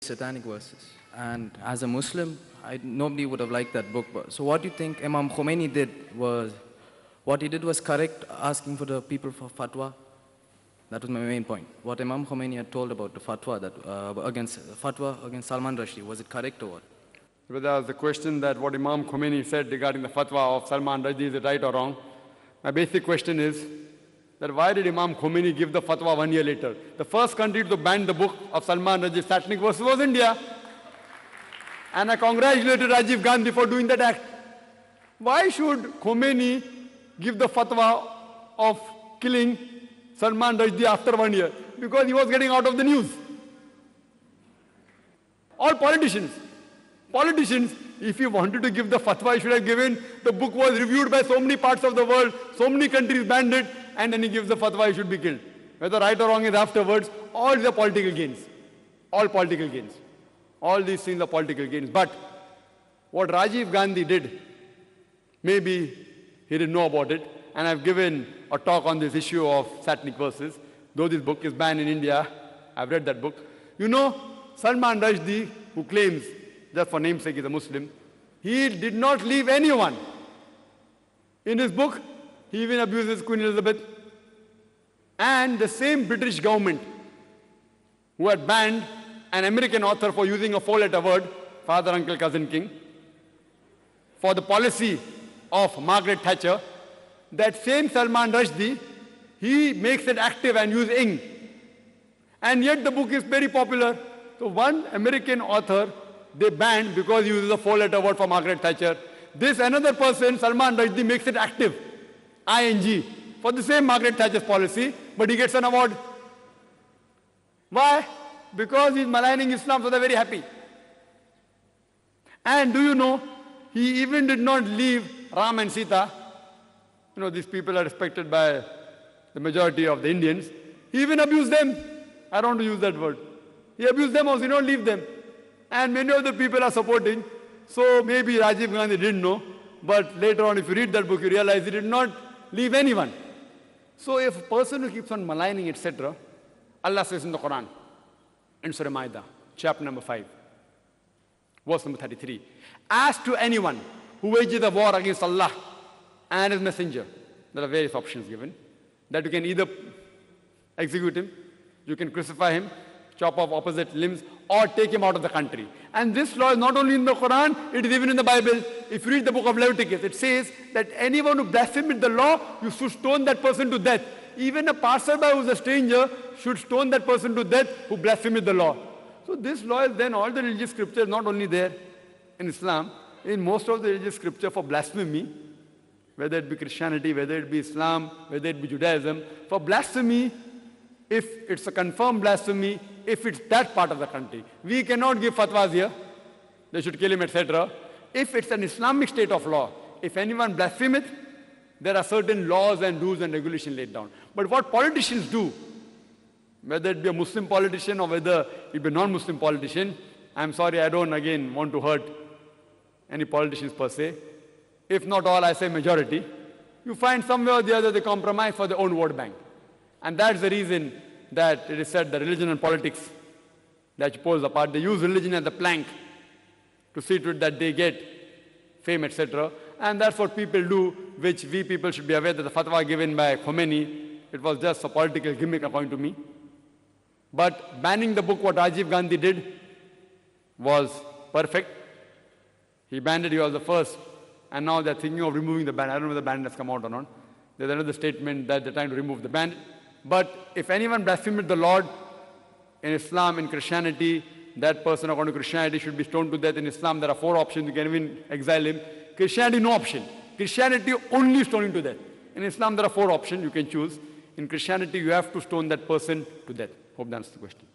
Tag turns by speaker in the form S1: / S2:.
S1: satanic verses. And as a Muslim, nobody would have liked that book. So what do you think Imam Qumainee did was, what he did was correct, asking for the people for fatwa? That was my main point. What Imam Qumainee had told about the fatwa, against Salman Rashdi, was it correct or what?
S2: Whether the question that what Imam Qumainee said regarding the fatwa of Salman Rashdi, is it right or wrong? My basic question is that why did Imam Qumainee give the fatwa 1 year later? The first country to ban the book of Salman Rashdi's satanic verses was India. And I congratulated Rajiv Gandhi for doing that act. Why should Khomeini give the fatwa of killing Salman Rashdi after 1 year? Because he was getting out of the news. All politicians, if he wanted to give the fatwa, he should have given. The book was reviewed by so many parts of the world, so many countries banned it, and then he gives the fatwa, he should be killed. Whether right or wrong is afterwards, all these are political gains. All political gains. All these things are political gains. But what Rajiv Gandhi did, maybe he didn't know about it, and I've given a talk on this issue of satanic verses. Though this book is banned in India, I've read that book. You know, Salman Rashdi, who claims, just for namesake, he's a Muslim, he did not leave anyone. In his book, he even abuses Queen Elizabeth. And the same British government who had banned an American author for using a four-letter word, father, uncle, cousin, king, for the policy of Margaret Thatcher, that same Salman Rushdie, he makes it active and uses ing. And yet the book is very popular. So one American author, they banned because he uses a four-letter word for Margaret Thatcher. This another person, Salman Rushdie, makes it active, ing, for the same Margaret Thatcher's policy, but he gets an award. Why? Because he's maligning Islam, so they're very happy. And do you know, he even did not leave Ram and Sita. You know, these people are respected by the majority of the Indians. He even abused them. I don't want to use that word. He abused them also, he don't leave them. And many of the people are supporting. So maybe Rajiv Gandhi didn't know, but later on if you read that book, you realize he did not leave anyone. So if a person who keeps on maligning, etc., Allah says in the Quran, in Surah Ma'idah, chapter number 5, verse number 33, as to anyone who wages a war against Allah and His Messenger, there are various options given, that you can either execute him, you can crucify him, chop off opposite limbs, or take him out of the country. And this law is not only in the Quran, it is even in the Bible. If you read the book of Leviticus, it says that anyone who blasphemes the law, you should stone that person to death. Even a passerby who is a stranger should stone that person to death who blasphemes the law. So this law is then all the religious scriptures, not only there in Islam, in most of the religious scripture for blasphemy, whether it be Christianity, whether it be Islam, whether it be Judaism, for blasphemy, if it's a confirmed blasphemy, if it's that part of the country. We cannot give fatwas here, they should kill him, etc. If it's an Islamic state of law, if anyone blasphemeth, there are certain laws and rules and regulations laid down. But what politicians do, whether it be a Muslim politician or whether it be a non-Muslim politician, I'm sorry, I don't again want to hurt any politicians per se. If not all, I say majority. You find somewhere or the other they compromise for their own vote bank. And that's the reason that it is said that religion and politics, that you pose apart, they use religion as a plank to see to it that they get fame, etc. And that's what people do, which we people should be aware that the fatwa given by Khomeini, it was just a political gimmick according to me. But banning the book, what Rajiv Gandhi did, was perfect. He banned it, he was the first. And now they're thinking of removing the ban. I don't know whether the ban has come out or not. There's another statement that they're trying to remove the ban. But if anyone blasphemes the Lord in Islam, in Christianity, that person according to Christianity should be stoned to death. In Islam, there are 4 options. You can even exile him. Christianity, no option. Christianity, only stoning to death. In Islam, there are 4 options you can choose. In Christianity, you have to stone that person to death. Hope that answers the question.